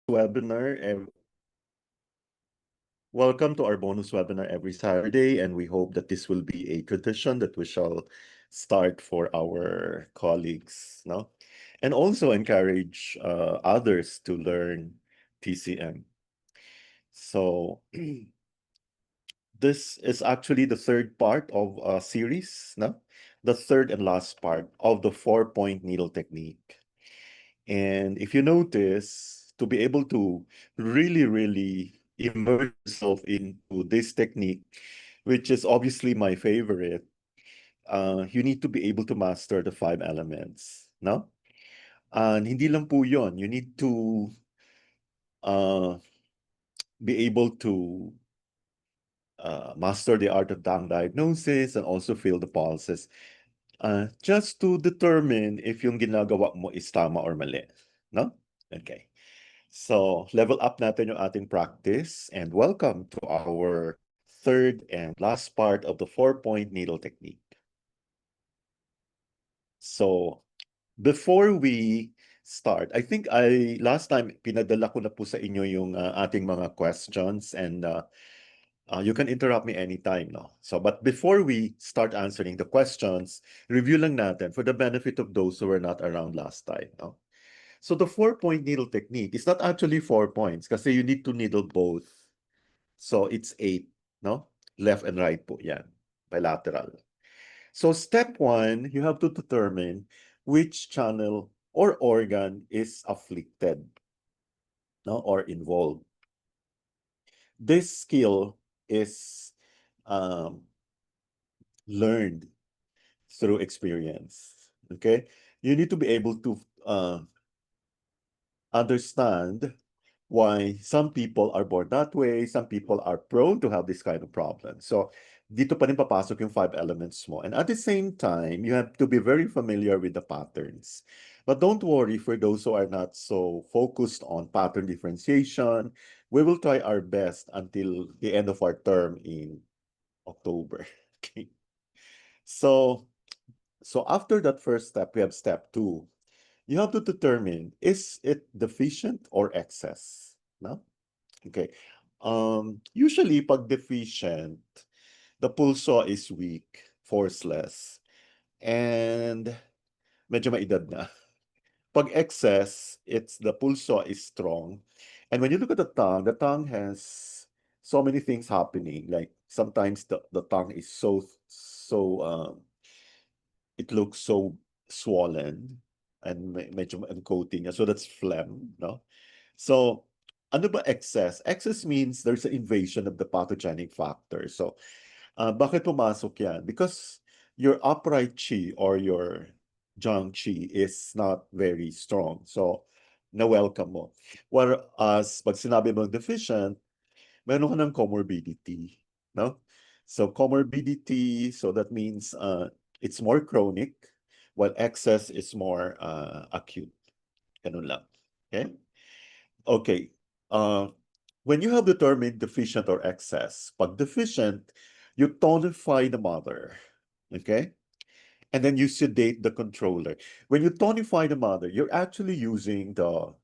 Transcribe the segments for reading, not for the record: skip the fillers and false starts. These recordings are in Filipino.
webinar. Welcome to our bonus webinar every Saturday, and we hope that this will be a tradition that we shall start for our colleagues, no? And also encourage others to learn TCM. So this is actually the third part of a series, no? The third and last part of the 4-point needle technique. And if you notice, to be able to really immerse yourself into this technique, which is obviously my favorite, you need to be able to master the 5 elements, no? And hindi lang po yun. You need to uh, be able to master the art of tongue diagnosis and also feel the pulses, just to determine if yung ginagawa mo is tama or mali, no? Okay. So, level up natin yung ating practice, and welcome to our third and last part of the 4-point needle technique. So, before we start, I think last time pinadala ko na po sa inyo yung ating mga questions, and you can interrupt me anytime, no? So, but before we start answering the questions, review lang natin for the benefit of those who were not around last time, no? So the 4-point needle technique is not actually 4 points kasi you need to needle both. So it's 8, no? Left and right po yan, bilateral. So step 1, you have to determine which channel or organ is afflicted, no, or involved. This skill is learned through experience, okay? You need to be able to understand why some people are born that way, some people are prone to have this kind of problem. So, dito pa rin papasok yung 5 elements mo. And at the same time, you have to be very familiar with the patterns. But don't worry for those who are not so focused on pattern differentiation. We will try our best until the end of our term in October. Okay. So after that first step, we have step 2. You have to determine, is it deficient or excess? No? Okay. Usually, pag deficient, the pulso is weak, forceless, and medyo maedad na. Pag excess, the pulso is strong. And when you look at the tongue has so many things happening. Like sometimes the tongue is it looks so swollen and medyo ang coating niya. So that's phlegm, no? So, ano ba excess? Excess means there's an invasion of the pathogenic factor. So, bakit pumasok yan? Because your upright chi or your jiang chi is not very strong. So, na-welcome mo. Whereas, pag sinabi mong deficient, meron ka ng comorbidity, no? So, comorbidity, so that means it's more chronic, while excess is more acute. Ganun lang. Okay? Okay. When you have determined deficient or excess, pag deficient, you tonify the mother. Okay? And then you sedate the controller. When you tonify the mother, you're actually using the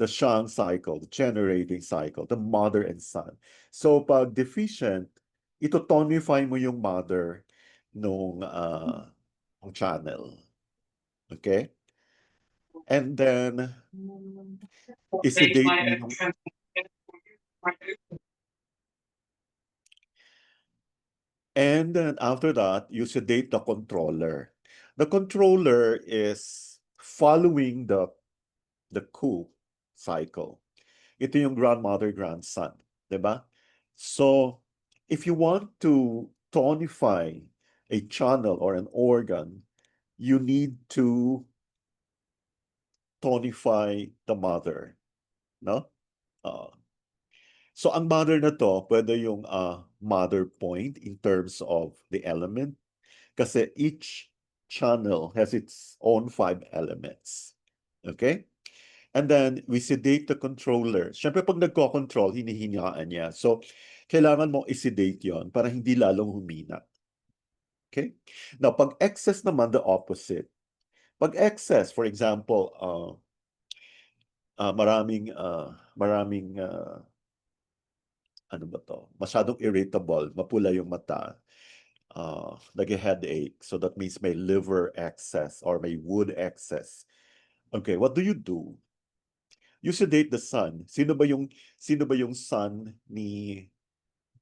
Shang cycle, the generating cycle, the mother and son. So pag deficient, ito tonify mo yung mother nung channel. Okay? And then isedate mo yung and then after that, you sedate the controller. The controller is following the coup cycle. Ito yung grandmother, grandson. Diba? So, if you want to tonify a channel or an organ, you need to tonify the mother. No? So, ang mother na to, pwede yung mother point in terms of the element. Kasi each channel has its own 5 elements. Okay? And then, we sedate the controller. Siyempre, pag nagko-control, hinihingaan niya. So, kailangan mo i-sedate yon para hindi lalong humina. Okay? Now, pag excess naman, the opposite. Pag excess, for example, maraming ano ba to? Masyadong irritable, mapula yung mata, nag-headache. So that means may liver excess or may wood excess. Okay, what do? You sedate the son. Sino ba yung son ni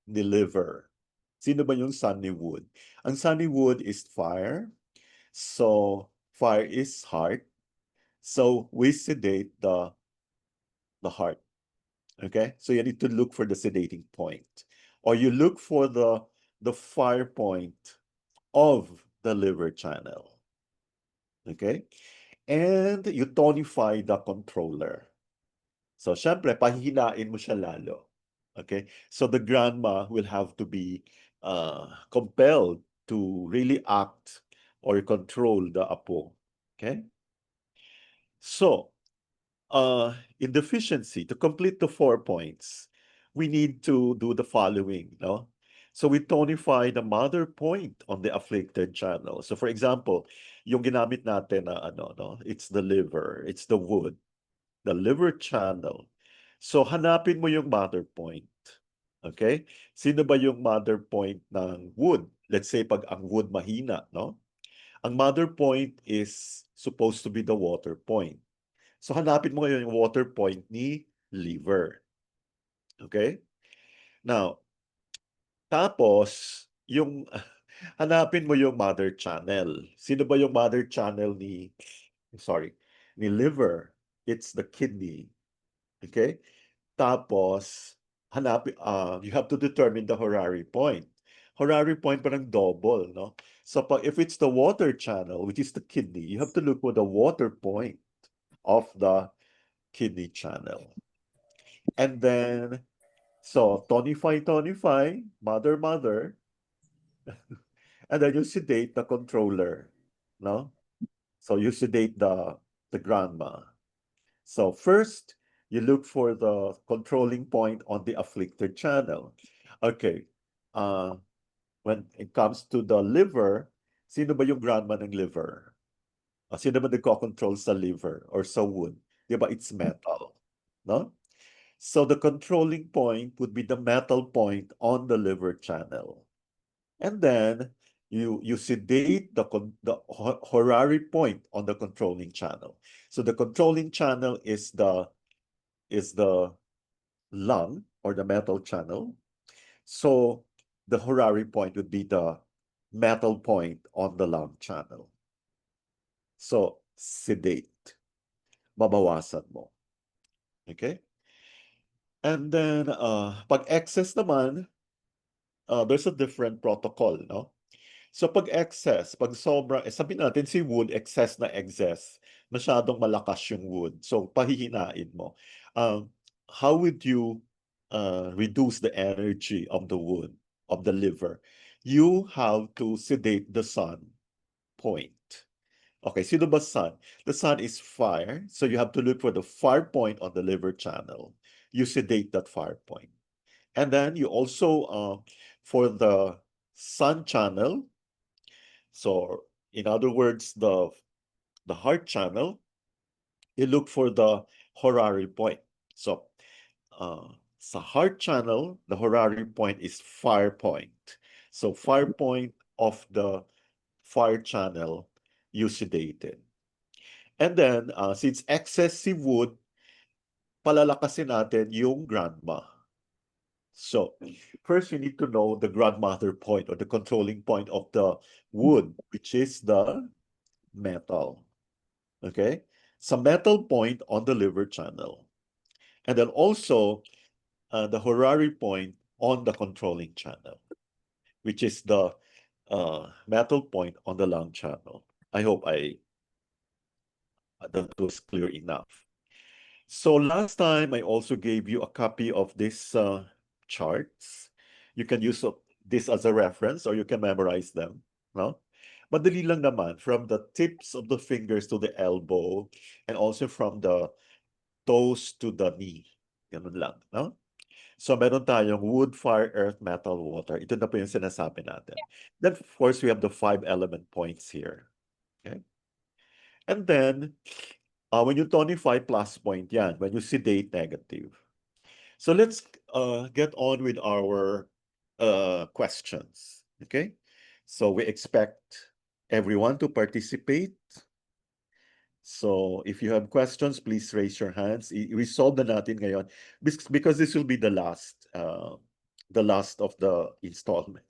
liver? Sino ba yung son ni wood? Ang son ni wood is fire. So fire is heart. So we sedate the heart. Okay? So you need to look for the sedating point. Or you look for the fire point of the liver channel. Okay? And you tonify the controller. So, syempre, pahihinain mo siya lalo. Okay? So, the grandma will have to be compelled to really act or control the apo. Okay? So, in deficiency, to complete the 4 points, we need to do the following, no? So we tonify the mother point on the afflicted channel. So for example, yung ginamit natin na ano, no? It's the liver, it's the wood, the liver channel. So hanapin mo yung mother point. Okay? Sino ba yung mother point ng wood? Let's say pag ang wood mahina, no? Ang mother point is supposed to be the water point. So hanapin mo ngayon yung water point ni liver. Okay? Now, tapos, yung hanapin mo yung mother channel. Sino ba yung mother channel ni liver? It's the kidney. Okay? Tapos, you have to determine the horary point. Horary point parang double, no? So if it's the water channel, which is the kidney, you have to look for the water point of the kidney channel. And then, so tonify, mother, and then you sedate the controller, no? So you sedate the grandma. So first, you look for the controlling point on the afflicted channel. Okay, uh, when it comes to the liver, sino ba yung grandma ng liver? Sino ba nagko-control sa liver or sa wood? Di ba, it's metal, no? So the controlling point would be the metal point on the liver channel. And then you sedate the horary point on the controlling channel. So the controlling channel is the lung or the metal channel. So the horary point would be the metal point on the lung channel. So sedate. Babawasan mo. Okay? And then pag excess naman, there's a different protocol, no? So pag excess, pag sobra, sabihin natin si wood, excess na excess, masyadong malakas yung wood. So pahihinain mo. How would you reduce the energy of the wood, of the liver? You have to sedate the sun point. Okay, sino ba sun? The sun is fire, so you have to look for the fire point on the liver channel. You sedate that fire point. And then you also, for the sun channel, so in other words, the heart channel, you look for the horary point. So sa heart channel, the horary point is fire point. So fire point of the fire channel, you sedated. And then, since excessive wood, palalakasin natin yung grandma. So, first you need to know the grandmother point or the controlling point of the wood, which is the metal. Okay? Some metal point on the liver channel. And then also the horary point on the controlling channel, which is the metal point on the lung channel. I hope that was clear enough. So last time I also gave you a copy of this charts. You can use this as a reference or you can memorize them. No? Madali lang naman from the tips of the fingers to the elbow and also from the toes to the knee. Ganun lang. No? So meron tayong wood, fire, earth, metal, water. Ito na po yung sinasabi natin. Then of course we have the 5 element points here. Okay? And then When you tonify, plus point yan. When you sedate, negative. So let's get on with our questions. Okay? So we expect everyone to participate. So if you have questions, please raise your hands. Resolve na natin ngayon because this will be the last of the installment.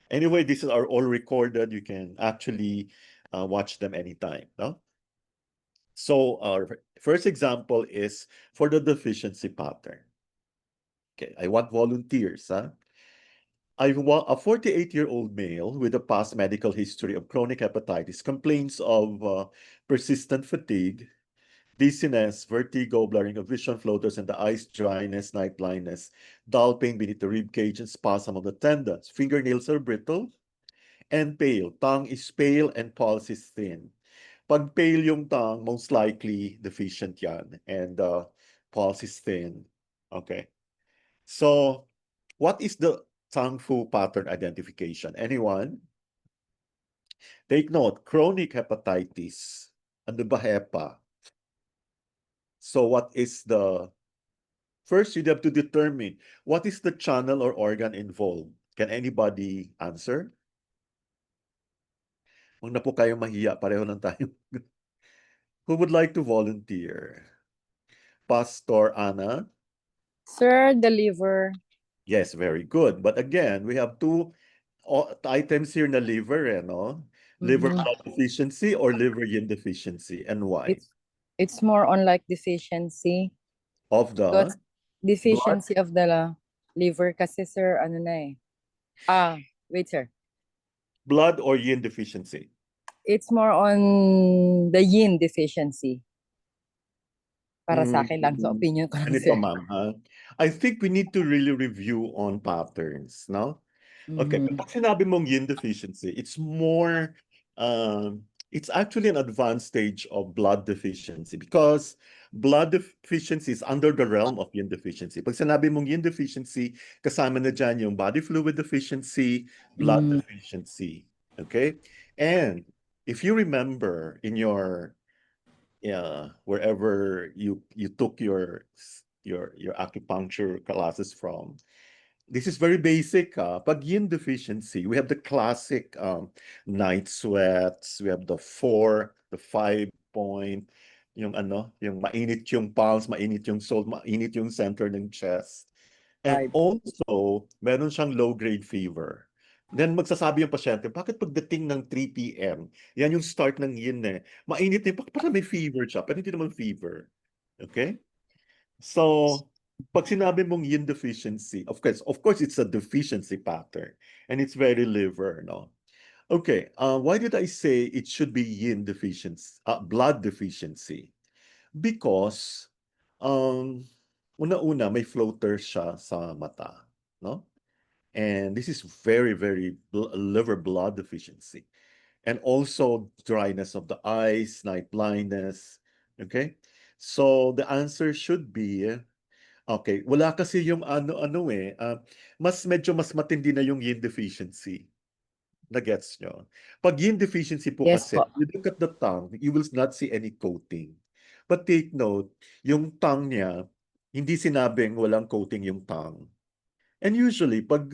Anyway, these are all recorded. You can actually watch them anytime. No? So our first example is for the deficiency pattern. Okay, I want volunteers. Huh? I want a 48-year-old male with a past medical history of chronic hepatitis complains of persistent fatigue, dizziness, vertigo, blurring of vision, floaters in the eyes, dryness, night blindness, dull pain beneath the rib cage, and spasm of the tendons. Fingernails are brittle and pale. Tongue is pale and pulse is thin. Pag pale yung tongue, most likely deficient yan. And pulse is thin. Okay. So, what is the Tongue Fu pattern identification? Anyone? Take note, chronic hepatitis. Ano ba HEPA? So what is the... First, you have to determine what is the channel or organ involved. Can anybody answer? Huwag na po kayong mahiya, pareho lang tayo. Who would like to volunteer? Pastor Anna? Sir, the liver. Yes, very good. But again, we have two items here na liver, no? Liver blood deficiency or liver yin deficiency, and why? It's more on like deficiency. Of the Because blood, deficiency of the liver kasi sir, ano na eh. Wait sir. blood or yin deficiency? It's more on the yin deficiency. Para sa akin lang, sa opinion ko lang, Ganito, sir. ma'am, ha? I think we need to really review on patterns, no? Okay, pag sinabi mong yin deficiency, it's more, it's actually an advanced stage of blood deficiency because blood deficiency is under the realm of yin deficiency. Pag sinabi mong yin deficiency, kasama na dyan yung body fluid deficiency, blood deficiency. Okay? And if you remember in your, wherever you took your acupuncture classes from, this is very basic. Pag yin deficiency, we have the classic night sweats. We have the 5 point, yung yung mainit yung palms, mainit yung soul, mainit yung center ng chest. And also, meron siyang low-grade fever. Then magsasabi yung pasyente, bakit pagdating ng 3 p.m., yan yung start ng yin eh. Mainit eh, parang may fever siya, pero hindi naman fever. Okay? So, pag sinabi mong yin deficiency, of course, it's a deficiency pattern and it's very liver, no? Okay, why did I say it should be yin deficiency, blood deficiency? Because, una-una, may floater siya sa mata, no? And this is very, very liver blood deficiency. And also dryness of the eyes, night blindness, okay? So the answer should be, okay, wala kasi yung ano-ano eh. Medyo mas matindi na yung yin deficiency. Na-gets nyo? Pag yin deficiency po Yes kasi, po. you look at the tongue, you will not see any coating. But take note, yung tongue niya, hindi sinabing walang coating yung tongue. And usually, pag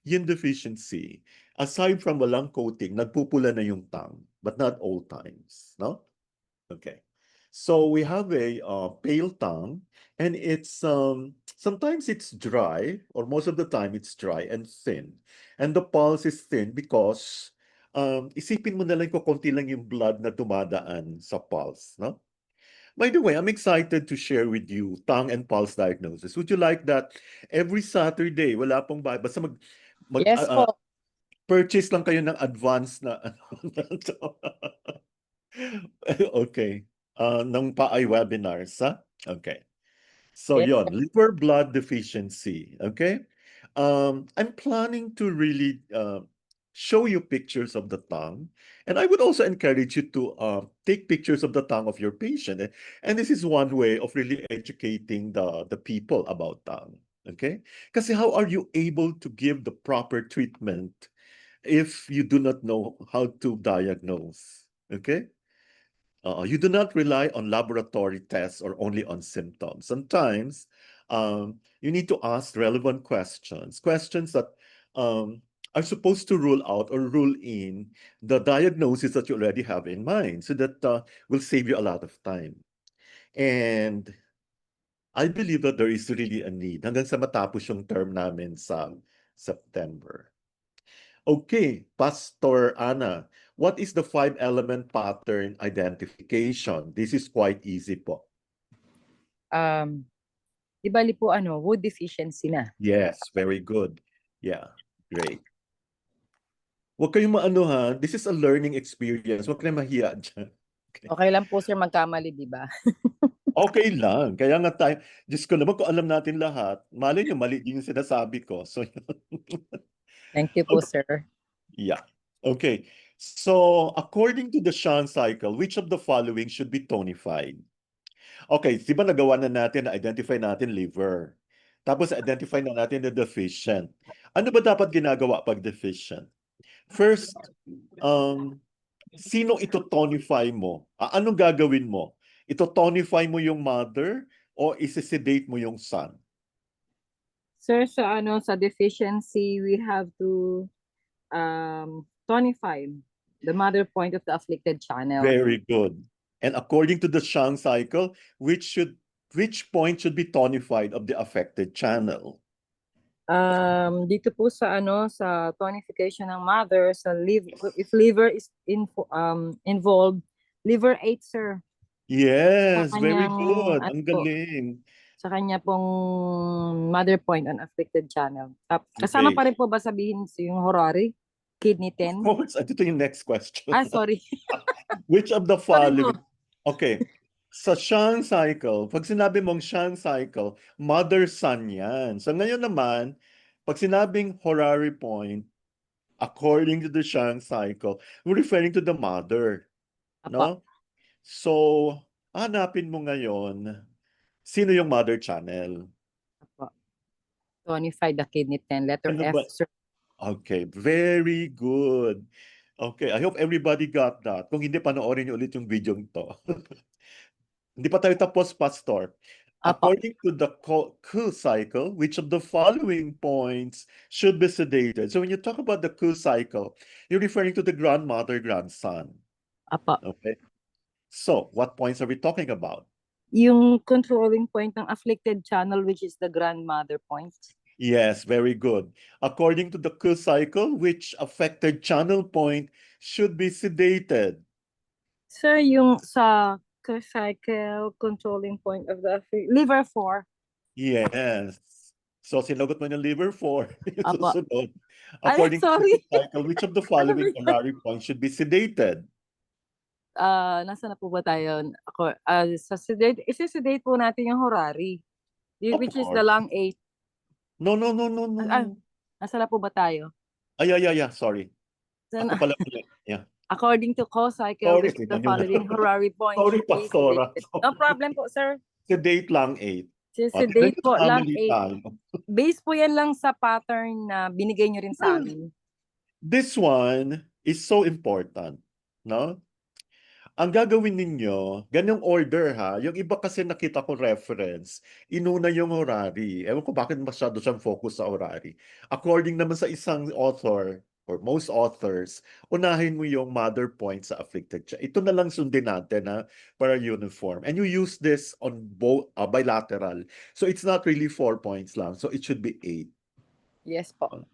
yin deficiency, aside from walang coating, nagpupula na yung tongue. But not all times, no? Okay. So we have a pale tongue, and it's sometimes it's dry, or most of the time it's dry and thin. And the pulse is thin because isipin mo na lang kung konti lang yung blood na dumadaan sa pulse, no? By the way, I'm excited to share with you tongue and pulse diagnosis. Would you like that every Saturday? Wala pong basta Yes po. purchase lang kayo ng advance na okay. Ng PAI webinars, ha? Okay. So Yes. yon, liver blood deficiency, okay? I'm planning to really show you pictures of the tongue, and I would also encourage you to take pictures of the tongue of your patient. And this is one way of really educating the people about tongue, okay? Kasi how are you able to give the proper treatment if you do not know how to diagnose, okay? You do not rely on laboratory tests or only on symptoms. Sometimes you need to ask relevant questions, questions that are supposed to rule out or rule in the diagnosis that you already have in mind, so that will save you a lot of time. And I believe that there is really a need hanggang sa matapos yung term namin sa September. Okay, Pastor Ana, what is the 5-element pattern identification? This is quite easy po. Di bali po wood deficiency na. Yes, very good. Yeah, great. Huwag kayong maano ha, this is a learning experience. Huwag kayong mahiya dyan. Okay lang po sir magkamali, di ba? Okay lang. Kaya nga tayo, Diyos ko naman kung alam natin lahat, malay nyo, mali din yung sinasabi ko. So, Thank you po sir. yeah. Okay. So, according to the Shan cycle, which of the following should be tonified? Okay, di ba nagawa na natin, na-identify natin liver. Tapos identify na natin the deficient. Ano ba dapat ginagawa pag deficient? First, sino ito tonify mo? Anong gagawin mo? Ito tonify mo yung mother o isi-sedate mo yung son? Sir, sa deficiency, we have to tonify the mother point of the afflicted channel. Very good. And according to the Shang cycle, which point should be tonified of the affected channel? Dito po sa sa tonification ng mother, sa if liver is involved, liver 8 sir. Yes, Sa very kanyang, good. ano Ang po, galing. sa kanya pong mother point on afflicted channel. Kasama Okay. pa rin po ba sabihin yung horary? Kidney 10? Of course, ito yung next question. Sorry. Which of the Sorry po. following? Okay. Sa Shang cycle, pag sinabi mong Shang cycle, mother-son yan. So ngayon naman, pag sinabing horary point, according to the Shang cycle, we're referring to the mother. Apa. No? So, hanapin mo ngayon, sino yung mother channel? Apa. Tonify the kidney 10. Letter Ano F, ba? sir. Okay, very good. Okay, I hope everybody got that. Kung hindi, panoorin niyo ulit yung video to. Hindi pa tayo tapos, Pastor. Apa. According to the Ku cycle, which of the following points should be sedated? So when you talk about the Ku cycle, you're referring to the grandmother, grandson. Apa. Okay. So, what points are we talking about? Yung controlling point ng afflicted channel, which is the grandmother point. Yes, very good. According to the Ku cycle, which affected channel point should be sedated? Sir, yung sa cycle controlling point of the liver 4. Yes. So, sinagot mo yung liver 4. Apa. Susunod. Ay, According to sorry. the cycle, which of the following horary points should be sedated? Nasa na po ba tayo? Ako, sa sedate, isi-sedate po natin yung horary, Of which is the course. lung 8. No. Nasa na po ba tayo? Yeah. Sorry. Ako pala. Yeah. According to co-cycle, Sorry, which of the tingnan nyo na. following horary points Sorry, should be Pastora. sedated? No problem po, sir. Sedate lang 8. Sedate po lang Family 8. time. Base po yan lang sa pattern na binigay nyo rin sa amin. This one is so important, no? Ang gagawin ninyo, ganyang order ha, yung iba kasi nakita ko reference, inuna yung horary. Ewan ko bakit masyado siyang focus sa horary. According naman sa isang author, or most authors, unahin mo yung mother point sa afflicted child. Ito na lang sundin natin ha, para uniform. And you use this on both bilateral. So it's not really 4 points lang. So it should be 8. Yes po.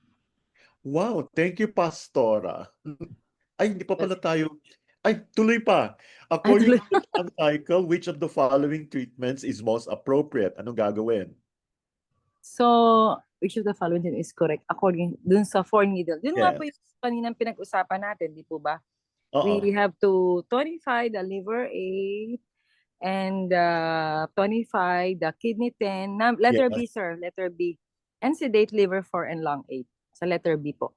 Wow, thank you, Pastora. Ay, hindi pa pala tayo. Ay, tuloy pa. According to the cycle, which of the following treatments is most appropriate? Anong gagawin? So, which of the following is correct according dun sa 4 needle? Dun nga Yes. po yung kaninang pinag-usapan natin, di po ba? Oo. We have to tonify the liver 8 and tonify the kidney 10. Letter Yes. B, sir. Letter B. And sedate liver 4 and lung 8. Sa letter B po.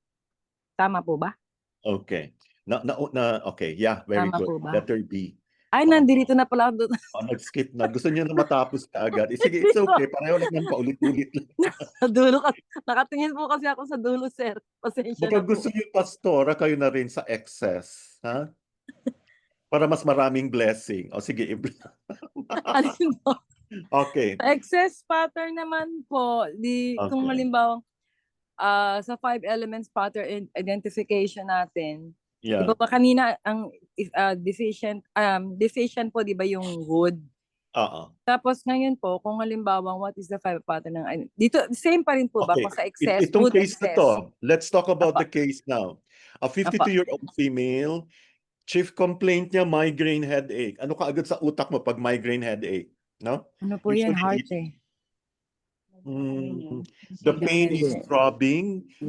Tama po ba? Okay. Okay. Yeah, very Tama good. po ba? Letter B. Ay, nandito na pala doon. Nag-skip na. Gusto niyo na matapos ka agad. Sige, it's okay. Pareho lang yan, paulit-ulit lang. Sa dulo. Nakatingin po kasi ako sa dulo, sir. Pasensya Baka na po. gusto niyo, Pastora, kayo na rin sa excess. Ha? Para mas maraming blessing. O sige, Alin po? okay. Excess pattern naman po, kung Okay. halimbawa sa 5 elements pattern identification natin, di Yeah. ba kanina ang deficient po, di ba yung wood? Oo. Tapos ngayon po, kung halimbawa, what is the 5 pattern ng, dito, same pa rin po ba Okay. kung sa excess, Itong wood case na excess? to, let's talk about Apa, the case now. A apa. 52-year-old female, chief complaint niya, migraine headache. Ano kaagad sa utak mo pag migraine headache? No? Ano po yan? Heart Usually, eh. the pain is Depende. throbbing,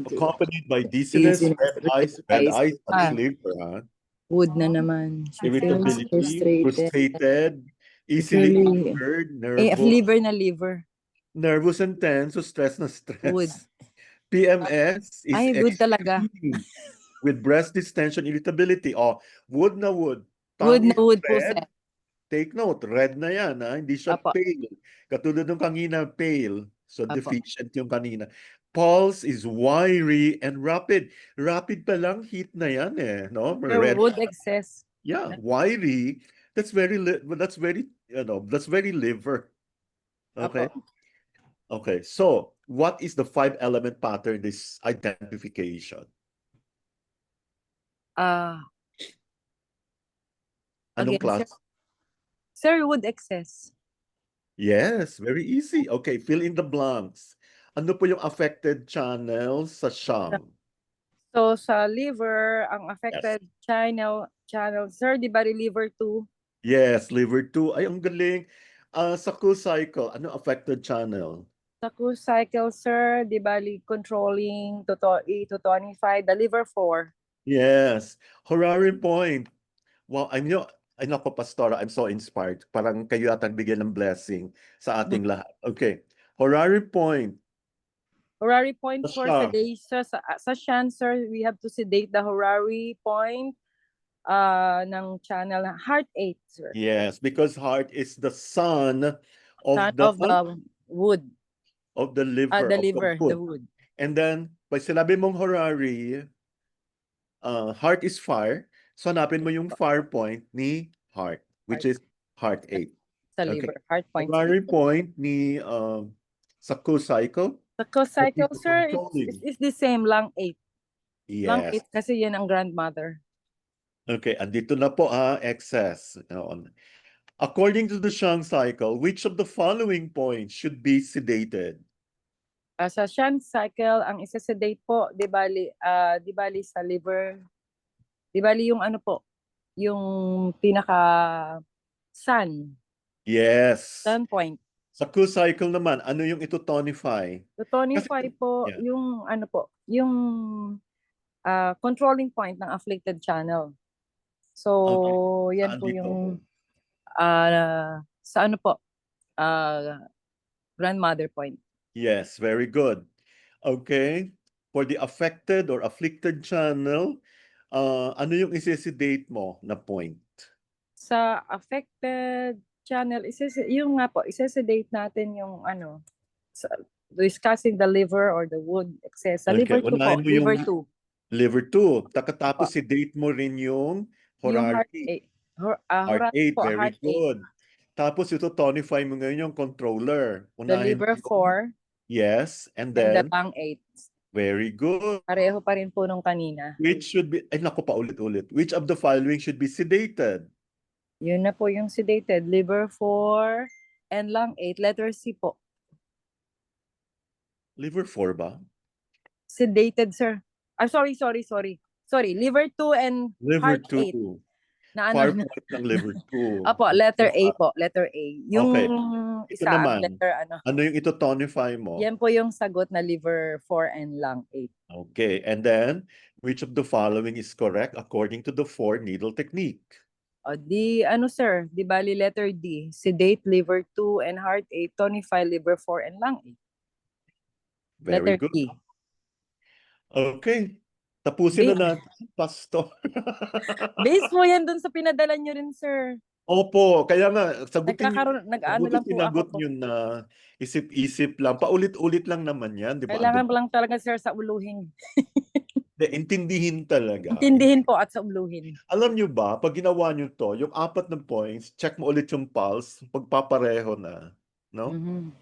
accompanied by dizziness, Dizziness, red eyes, Ah, liver, huh? wood na naman. She feels Irritability, frustrated. frustrated, easily Really. angered, Liver na liver. nervous and tense, so stress na Wood. stress. PMS is Ay, wood talaga. extreme with breast distension, irritability. Oh, wood na wood. Wood Tongue na is wood po, red. sir. Take note, red na yan, ha? Hindi siya Apo. pale. Katulad ng kanina, pale. So, Apo. deficient yung kanina. Pulse is wiry and rapid. Rapid pa lang, heat na yan eh. No? Red. Wood excess. Yeah, wiry. That's very, that's very liver. Okay? Apo. Okay, so what is the 5-element pattern, this identification? Anong Again, class? sir, wood excess. Yes, very easy. Okay, fill in the blanks. Ano po yung affected channels sa siyang? So, sa liver, ang Yes. affected channel, sir, di ba liver 2? Yes, liver 2. Ay, ang galing. Sa cycle, ano affected channel? Sa cruise cycle, sir, di ba controlling to 25, the liver 4. Yes. Horary point. Wow, ay nako, Pastora, I'm so inspired. Parang kayo atang bigyan ng blessing sa ating lahat. Okay. Horary point. Horary point Sa for siyang. sedation. Sa shan, sir, we have to sedate the horary point ng channel heart 8, sir. Yes, because heart is the son of Son the of the wood. liver, The of liver, the the wood. And then, pag sinabi mong horary, heart is fire. So, hanapin mo yung fire point ni heart, which is heart 8. Sa Okay. liver, heart point. Horary point ni sa cycle. Sa co-cycle, Sa sir, controlling. it's the same, lung 8. Lung Yes. 8 kasi yan ang grandmother. Okay, andito na po excess. According to the Shang cycle, which of the following points should be sedated? Sa shunt cycle, ang isa-sedate po, di bali sa liver, di bali yung ano po, yung pinaka sun Yes. point. Sa cycle naman, ano yung ito tonify? To tonify po, yeah. yung ano po, yung controlling point ng afflicted channel. So, yan Saan po dito? yung sa ano po, grandmother point. Yes, very good. Okay. For the affected or afflicted channel, ano yung isi-sedate mo na point? Sa affected channel, yung nga po, isi-sedate natin yung ano, discussing the liver or the wood excess. Sa liver 2 po, unahin mo liver yung 2. liver 2. Tapos sedate mo rin yung Yung heart horary. 8. Heart 8, po, very heart 8. good. Tapos ito tonify mo ngayon yung controller. The Unahin liver mo 4 yes, and and the then lung 8. very good. Pareho pa rin po nung kanina. Which should be, ay naku, paulit-ulit. Which of the following should be sedated? Yun na po yung sedated. Liver 4 and lung 8. Letter C po. Liver 4 ba? Sedated, sir. Sorry. Sorry, liver 2 and Liver heart 2. 8. Na Far ano? point ng liver 2. Apo, letter A po. Letter A. Yung Okay. Ito isa, ang naman. letter ano. Ano yung ito tonify mo? Yan po yung sagot na liver 4 and lung 8. Okay. And then, which of the following is correct according to the 4-needle technique? O di, ano sir, di bali letter D. Sedate liver 2 and heart 8. Tonify liver 4 and lung 8. Very Letter good. D. Okay. Tapusin na natin, Pastor. Base po yan dun sa pinadala nyo rin, sir. Opo, kaya nga, sagutin Nag-ano lang po sinagot ako. nyo na isip-isip lang. Paulit-ulit lang naman yan, di ba? Kailangan lang talaga, sir, sa uluhin. Intindihin talaga. Intindihin po at sauluhin. Alam nyo ba, pag ginawa nyo to, yung 4 na points, check mo ulit yung pulse, pagpapareho na, no? Mhm.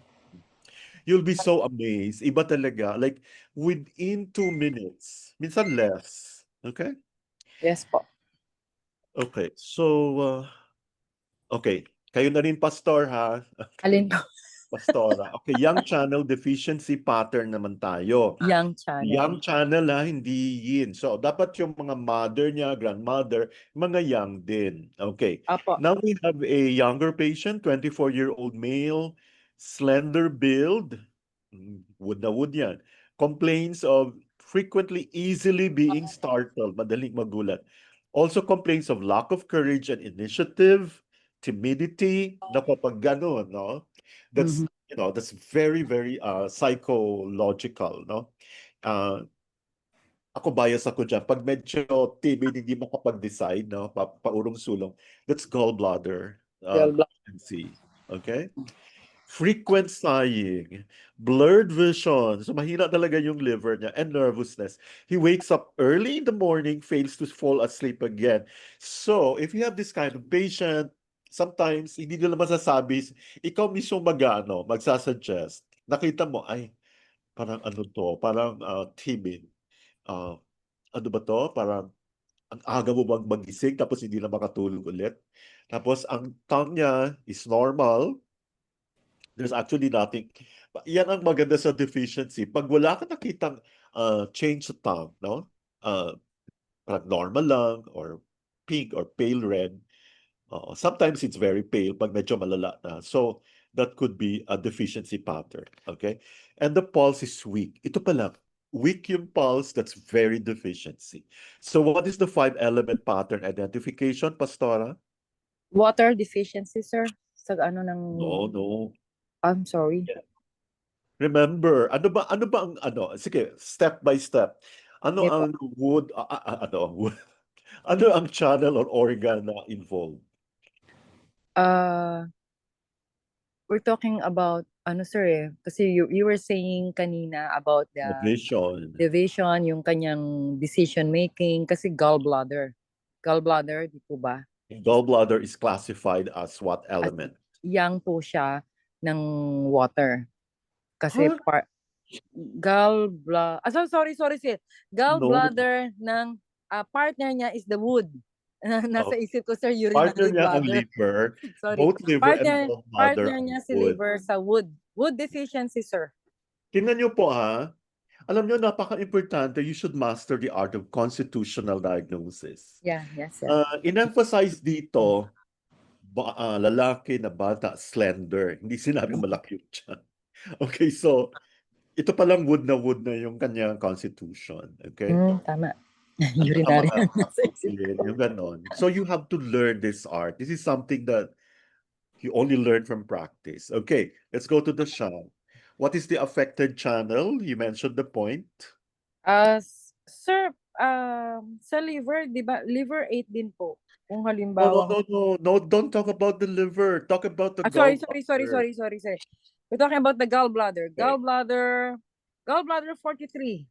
You'll be so amazed. Iba talaga. Like, within 2 minutes. Minsan less. Okay? Yes po. Okay. So, okay. Kayo na rin, Pastor, ha? Alin po? Pastora. Okay, young channel deficiency pattern naman tayo. Young channel. Young channel ha, hindi yin. So, dapat yung mga mother niya, grandmother, mga young din. Okay. Apo. Now we have a younger patient, 24-year-old male, slender build, wood na wood yan, complains of frequently easily being startled, madaling magulat. Also complains of lack of courage and initiative, timidity, na kapag ganun, no? That's, Mhm. that's very, very psychological, no? Uh, ako bias ako dyan. Pag medyo timid, hindi makapag-decide, no? Paurong-sulong. That's gallbladder Gallbladder. deficiency. Okay? Frequent sighing, blurred vision, so mahina talaga yung liver niya, and nervousness. He wakes up early in the morning, fails to fall asleep again. So, if you have this kind of patient, sometimes hindi nila masasabi, ikaw mismo magsasuggest. Nakita mo, ay, parang ano to, parang timid. Ah, ano ba to? Parang ang aga mo bang magising tapos hindi na makatulog ulit? Tapos ang tongue niya is normal, there's actually nothing. Yan ang maganda sa deficiency. Pag wala ka nakitang change sa tongue, no? Uh, parang normal lang or pink or pale red. Sometimes it's very pale pag medyo malala na. So that could be a deficiency pattern. Okay? And the pulse is weak. Ito pala, weak yung pulse, that's very deficiency. So what is the 5-element pattern identification, Pastora? Water deficiency, sir. Sa ano ng... No, no. I'm sorry. Remember, ano ba ang sige, step by step. Ano Hindi po. ang wood ano ang channel or organ na involved? Uh, we're talking about ano sir kasi you were saying kanina about the Vision. division, yung kanyang decision making kasi gallbladder. Gallbladder, di po ba? Gallbladder is classified as what At element? yang po siya ng water. Kasi Huh? sorry sir. No. Gallbladder ng partner niya is the wood. Nasa Oh, isip ko sir, partner urinary niya ang bladder. liver. Sorry. Both liver and gallbladder Partner ang niya si wood. liver sa wood. Wood deficiency, sir. Tingnan niyo po ha. Alam niyo, napaka-importante, you should master the art of constitutional diagnosis. Yeah, yes, sir. In-emphasize dito, lalaki na bata, slender. Hindi sinabing malaki yung tiyan. Okay, so ito palang wood na yung kanyang constitution. Okay? Tama. Ang Urinary mga ang nasa isip ko. yung ganon. So you have to learn this art. This is something that you only learn from practice. Okay, let's go to the shunt. What is the affected channel? You mentioned the point. Sir, sa liver, di ba? Liver 8 din po. Kung No, halimbawa, don't talk about the liver. Talk about the sorry. gallbladder. We're talking about the gallbladder. Okay. Gallbladder 43.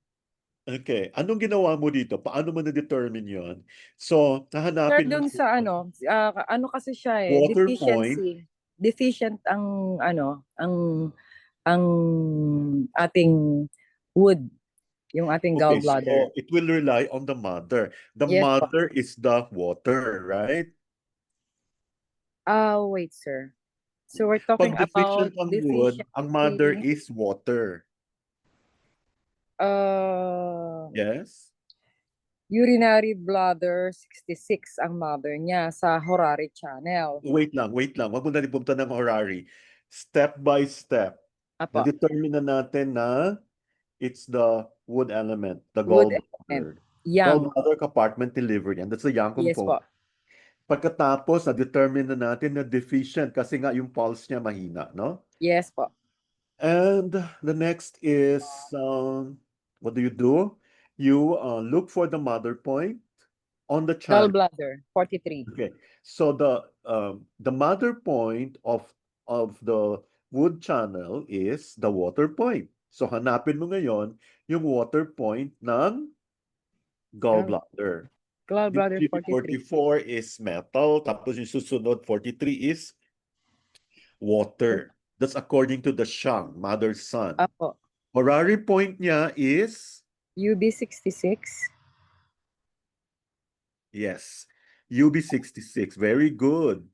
Okay. Anong ginawa mo dito? Paano mo na-determine yon? So, Sir, hahanapin mo dun sa ano kasi siya water point. deficiency. Deficient ang ang ating wood, yung ating Okay, gallbladder. so it will rely on the mother. The Yes po. mother is the water, right? Wait, sir. So we're talking Pag about deficient ang wood, ang mother deficiency. is water. Yes? Urinary bladder 66 ang mother niya sa Horary channel. Wait lang. Wag mo na rin pumunta ng Horary. Step by step. Apo. Na-determine na natin na it's the wood element, the Wood element. gallbladder. Yang. Gallbladder compartment delivered yan. That's the yang Yes po. component. Pagkatapos, na-determine na natin na deficient kasi nga yung pulse niya mahina, no? Yes po. And the next is, what do? You look for the mother point on the channel. Gallbladder 43. Okay, so the mother point of the wood channel is the water point. So hanapin mo ngayon yung water point ng gallbladder. Gallbladder Yung 43. 44 is metal, tapos yung susunod 43 is water. That's according to the Shang, mother son. Apo. Horary point niya is, UB 66. yes, UB66. Very good.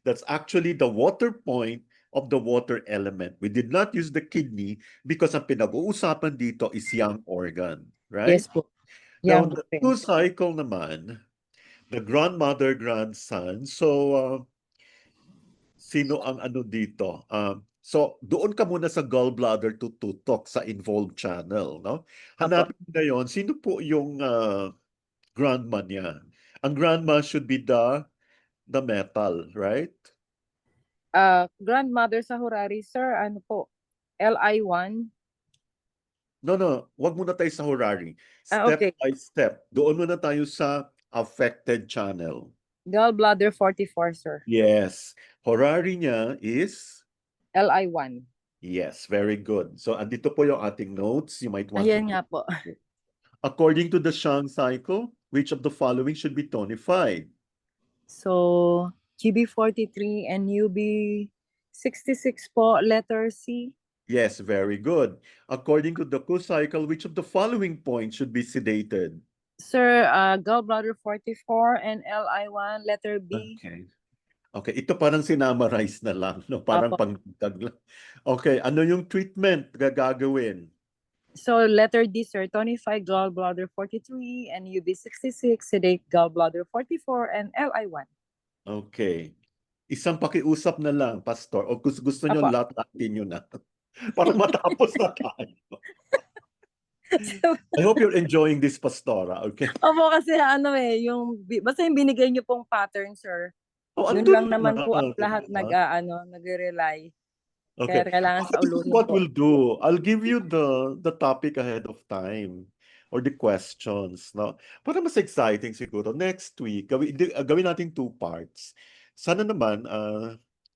That's actually the water point of the water element. We did not use the kidney because ang pinag-uusapan dito is young organ, right? Yes po. Now, Young the brain. two cycle naman, the grandmother, grandson. So, sino ang ano dito? So, doon ka muna sa gallbladder tututok sa involved channel, no? Apo. Hanapin mo ngayon, sino po yung grandma niya? Ang grandma should be the metal, right? Grandmother sa Horari, sir, ano po? LI1. No. Wag muna tayo sa Horary. Step Okay. by step. Doon muna tayo sa affected channel. Gallbladder 44, sir. Yes. Horary niya is, LI1. yes, very good. So, andito po yung ating notes. You might want to. Ayan nga po. According to the Shang cycle, which of the following should be tonified? So, GB43 and UB66 po, letter C. Yes, very good. According to the Ku cycle, which of the following points should be sedated? Sir, gallbladder 44 and LI1, letter B. Okay, ito parang sinamarize na lang, no? Parang Apo. pangtag lang. Okay, ano yung treatment gagawin? So, letter D, sir, tonify gallbladder 43 and UB66, sedate gallbladder 44 and LI1. Okay. Isang pakiusap na lang, Pastor. O gusto nyo Apo. lahat-lahatin nyo na. Para matapos na tayo. So, I hope you're enjoying this, Pastora. Okay? Opo, kasi ano basta yung binigay niyo pong pattern, sir. Oh, Yun andun lang naman po ang na, lahat diba? nagre-rely. Okay. Kaya kailangan sa This is uluhin what po. we'll do. I'll give you the topic ahead of time or the questions, no? Para mas exciting siguro. Next week, gawin natin 2 parts. Sana naman,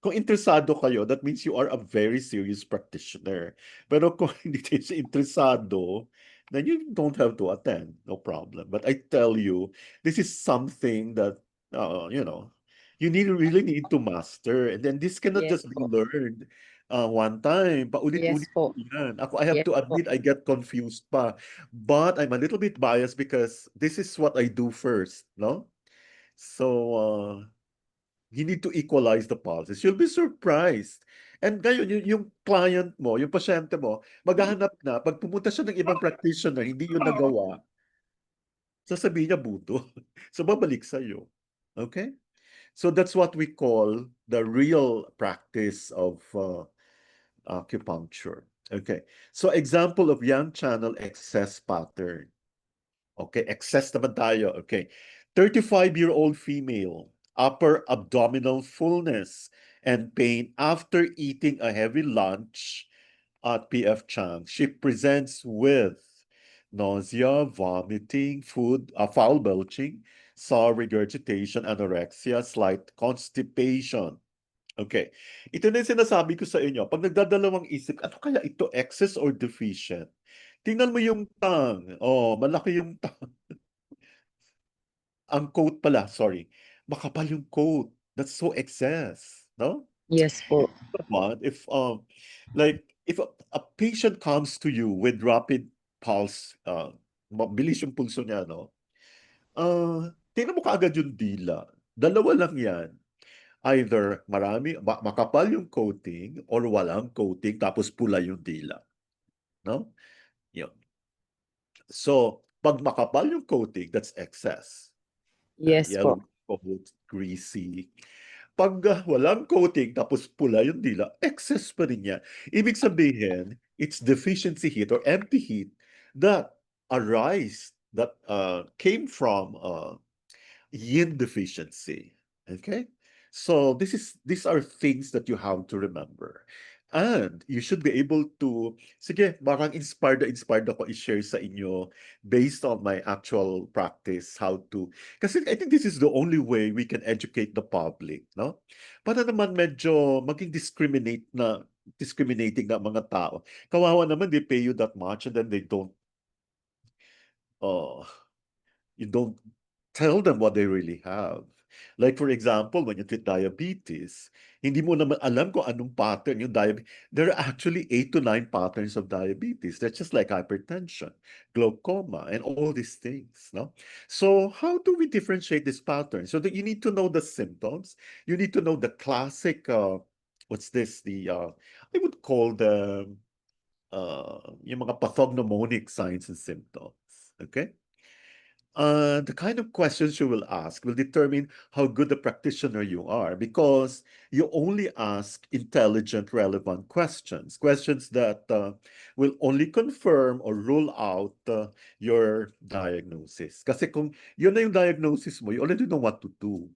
kung interesado kayo, that means you are a very serious practitioner. Pero kung hindi kayo interesado, then you don't have to attend. No problem. But I tell you, this is something that, you really need to master. And then this cannot Yes just be po. learned one time. Yes Paulit-ulit po. yan. Ako, I have Yes to po. admit, I get confused pa. But I'm a little bit biased because this is what I do first, no? So, you need to equalize the pulses. You'll be surprised. And ngayon, yung client mo, yung pasyente mo, maghahanap na, pag pumunta siya ng ibang practitioner, hindi yun nagawa, sasabihin niya buto. So, babalik sa'yo. Okay? So, that's what we call the real practice of acupuncture. Okay. So, example of yang channel excess pattern. Okay, excess naman tayo. Okay. 35-year-old female, upper abdominal fullness and pain after eating a heavy lunch at PF Chang. She presents with nausea, vomiting, foul belching, sour regurgitation, anorexia, slight constipation. Okay. Ito na yung sinasabi ko sa inyo. Pag nagdadalawang isip, ano kaya ito, excess or deficient? Tingnan mo yung tongue. Oh, malaki yung tongue. Ang coat pala, sorry. Makapal yung coat. That's so excess, no? Yes po. What if if a patient comes to you with rapid pulse, mabilis yung pulso niya, no? Tingnan mo kaagad yung dila. Dalawa lang yan. Either makapal yung coating or walang coating tapos pula yung dila. No? Yun. So, pag makapal yung coating, that's excess. Yes po. Yellow coat, greasy. Pag walang coating tapos pula yung dila, excess pa rin yan. Ibig sabihin, it's deficiency heat or empty heat that came from yin deficiency. Okay? So these are things that you have to remember. And you should be able to, sige, parang inspired ako i-share sa inyo based on my actual practice, how to, kasi I think this is the only way we can educate the public, no? Para naman medyo maging discriminating na mga tao. Kawawa naman, they pay you that much and then they don't oh, you don't tell them what they really have. Like for example, when you treat diabetes, hindi mo naman alam kung anong pattern yung diabetes. There are actually 8 to 9 patterns of diabetes. That's just like hypertension, glaucoma, and all these things, no? So how do we differentiate these patterns? So that you need to know the symptoms. You need to know the classic, what's this? I would call the, yung mga pathognomonic signs and symptoms. Okay? The kind of questions you will ask will determine how good a practitioner you are because you only ask intelligent, relevant questions, questions that will only confirm or rule out your diagnosis. Kasi kung yun na yung diagnosis mo, you already know what to do.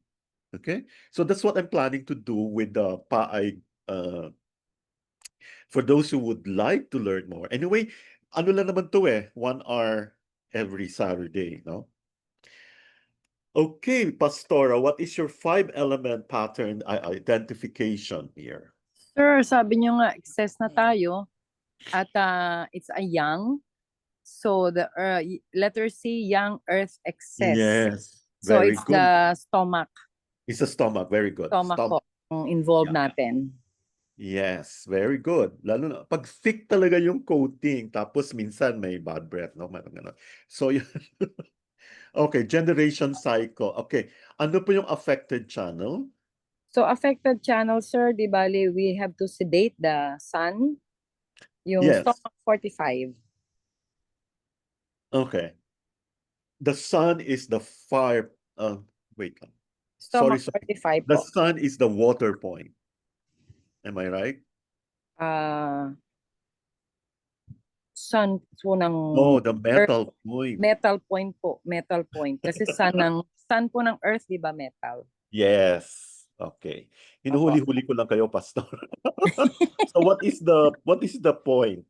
Okay? So that's what I'm planning to do with the PAI for those who would like to learn more. Anyway, ano lang naman to 1 hour every Saturday, no? Okay, Pastora, what is your 5-element pattern identification here? Sir, sabi niyo nga excess na tayo at it's a yang. So the letter C, yang earth excess. Yes, So very it's good. the stomach. It's a stomach, very good. Stomach po ang involved Yeah. natin. Yes, very good. Lalo na pag thick talaga yung coating, tapos minsan may bad breath, no? So, okay, generation cycle. Okay, ano po yung affected channel? So affected channel, sir, di bali we have to sedate the sun. Yung Yes. stomach 45. Okay. The sun is the fire. Wait lang. Stomach Sorry. 45 The po. sun is the water point. Am I right? Sun po ng No, the metal point. metal point po. Metal point. Kasi sun po ng earth, di ba metal? Yes. Okay. Hinuhuli-huli ko lang kayo, Pastor. So what is the point?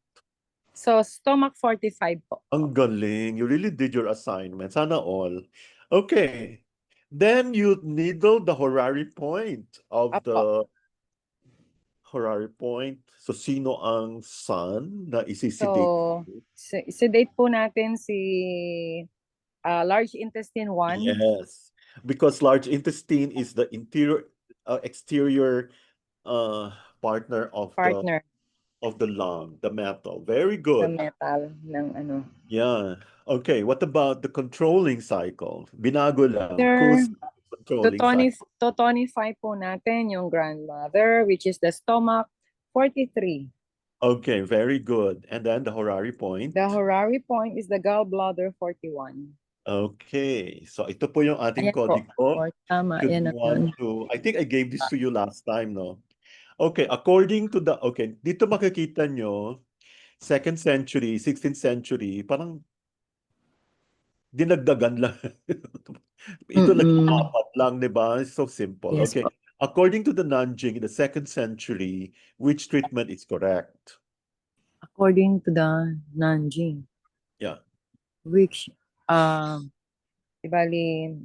So stomach 45 po. Ang galing. You really did your assignment. Sana all. Okay. Then you needle the horary point of Apo. the horary point. So sino ang sun na isisidate? So sedate po natin si large intestine 1. Yes. Because large intestine is the exterior partner of the lung, the metal. Very The good. metal ng ano. Yeah. Okay, what about the controlling cycle? Binago lang. Sir, Who's controlling cycle? to tonify po natin yung grandmother, which is the stomach 43. Okay, very good. And then the horary point? The horary point is the gallbladder 41. Okay, so ito po yung ating Ayan po. kodigo. Tama, Should yan you want to, I think I gave this to you last time, no? Okay, according to okay, dito makikita nyo, 2nd century, 16th century, parang dinagdagan lang. Ito lang apat lang, di ba? It's so simple. Yes, Okay. po. According to the Nanjing in the 2nd century, which treatment is correct? According to the Nanjing. Yeah. Which, ibali,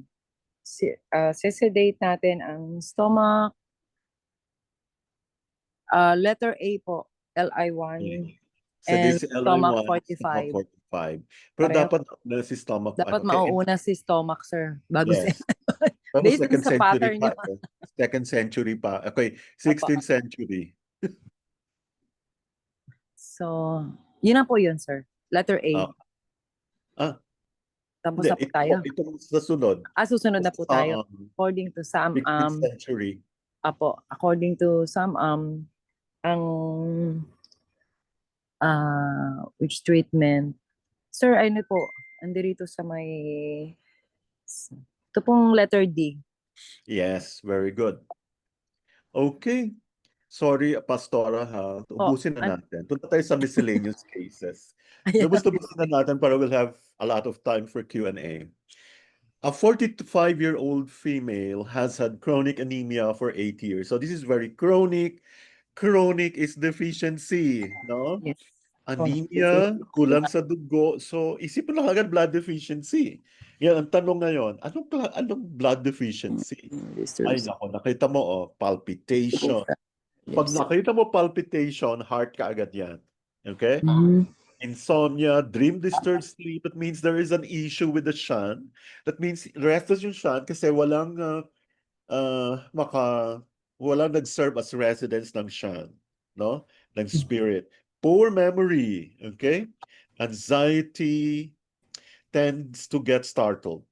sesedate natin ang stomach. Letter A po, LI1. Okay. So And this is stomach LI1, 45. 45. Pero Pareho. dapat na si stomach. Dapat Okay. mauuna si stomach, sir. Bago Yes. Pero based 2nd sa century pattern pa. niyo. 2nd century pa. Okay, 16th century. So, yun na po yun, sir. Letter A. Tapos na po tayo. Ito sa sunod. Susunod na po tayo. According to some 16th century. according to some ang which treatment. Sir, ano po, andirito sa may ito pong letter D. Yes, very good. Okay. Sorry, Pastora, ha. Ubusin na natin. Punta tayo sa miscellaneous cases. Lubos-lubusin na natin para we'll have a lot of time for Q&A. A 45-year-old female has had chronic anemia for 8 years. So this is very chronic. Chronic is deficiency, no? Yes. Anemia, kulang sa dugo. So, isipin lang agad blood deficiency. Yan, ang tanong ngayon, anong blood deficiency? Ay, nako, nakita mo, palpitation. Pag nakita mo palpitation, heart ka agad yan. Okay? insomnia, dream disturbed sleep. That means there is an issue with the shan. That means restless yung shan kasi walang nag-serve as residence ng shan, no? Ng spirit. Poor memory, okay? Anxiety tends to get startled.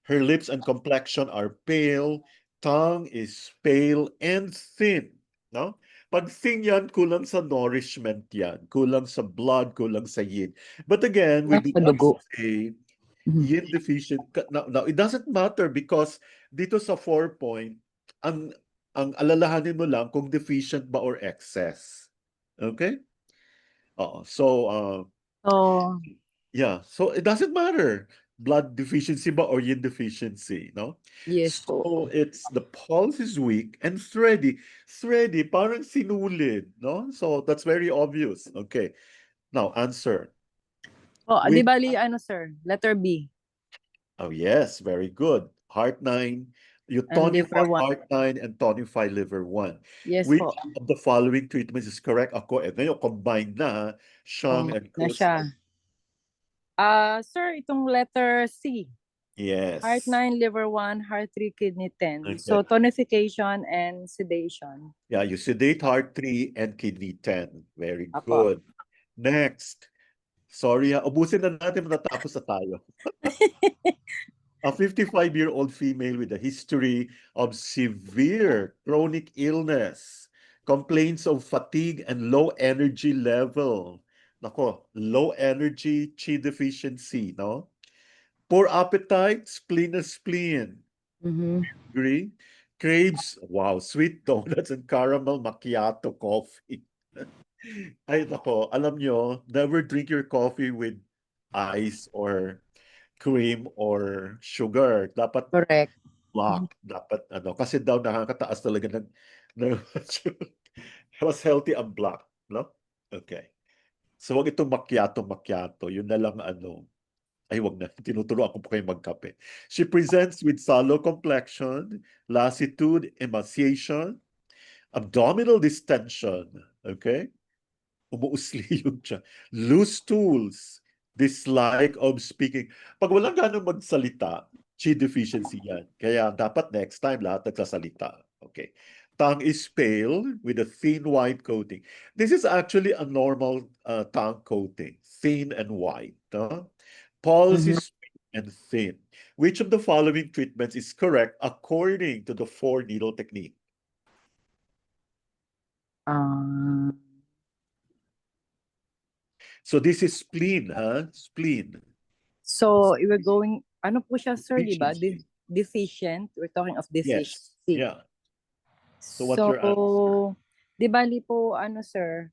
Her lips and complexion are pale, tongue is pale and thin, no? Pag thin yan, kulang sa nourishment yan. Kulang sa blood, kulang sa yin. But again, we Kulang do sa not dugo. say Mhm. yin deficient. Now, it doesn't matter because dito sa 4-point, ang alalahanin mo lang kung deficient ba or excess. Okay? So, Yeah, so it doesn't matter blood deficiency ba or yin deficiency, no? yes po. So it's the pulse is weak and thready. Thready, parang sinulid, no? So that's very obvious. Okay. Now, answer. Oh, di With bali, ano sir? Letter B. Oh, yes, very good. Heart 9, you And tonify liver 1. heart 9 and tonify liver 1. Yes Which po. of the following treatments is correct? Ako, ngayon, combined na, ha? Shang Combine and na siya. Kusi. Sir, itong letter C. Heart Yes. 9, liver 1, heart 3, kidney 10. So, Okay. tonification and sedation. Yeah, you sedate heart 3 and kidney 10. Very Apo. good. Next. Sorry, ubusin na natin matatapos na tayo. A 55-year-old female with a history of severe chronic illness, complaints of fatigue and low energy level. Nako, low energy, chi deficiency, no? Poor appetite, spleen. Mhm. Agree? Craves, wow, sweet donuts and caramel macchiato coffee. Ay, nako, alam nyo, never drink your coffee with ice or cream or sugar. Dapat Correct. black. Dapat ano. Kasi daw nakakataas talaga ng mas healthy ang black. No? Okay. So wag itong macchiato. Yun na lang ano. Ay, wag na. Tinuturuan ko po kayo magkape. She presents with sallow complexion, lassitude, emaciation, abdominal distension. Okay? Umuusli yung tiyan. Loose stools, dislike of speaking. Pag walang ganong magsalita, chi deficiency yan. Kaya dapat next time lahat nagsasalita. Okay. Tongue is pale with a thin white coating. This is actually a normal tongue coating, thin and white. No? Pulse Mhm. is weak and thin. Which of the following treatments is correct according to the 4-needle technique? Ah, So this is spleen, huh? Spleen. so, we're going, ano po siya, sir, di ba? Deficiency. Deficient. We're talking of Yes. deficiency. Yeah. So what's So, your answer? di bali po, ano, sir,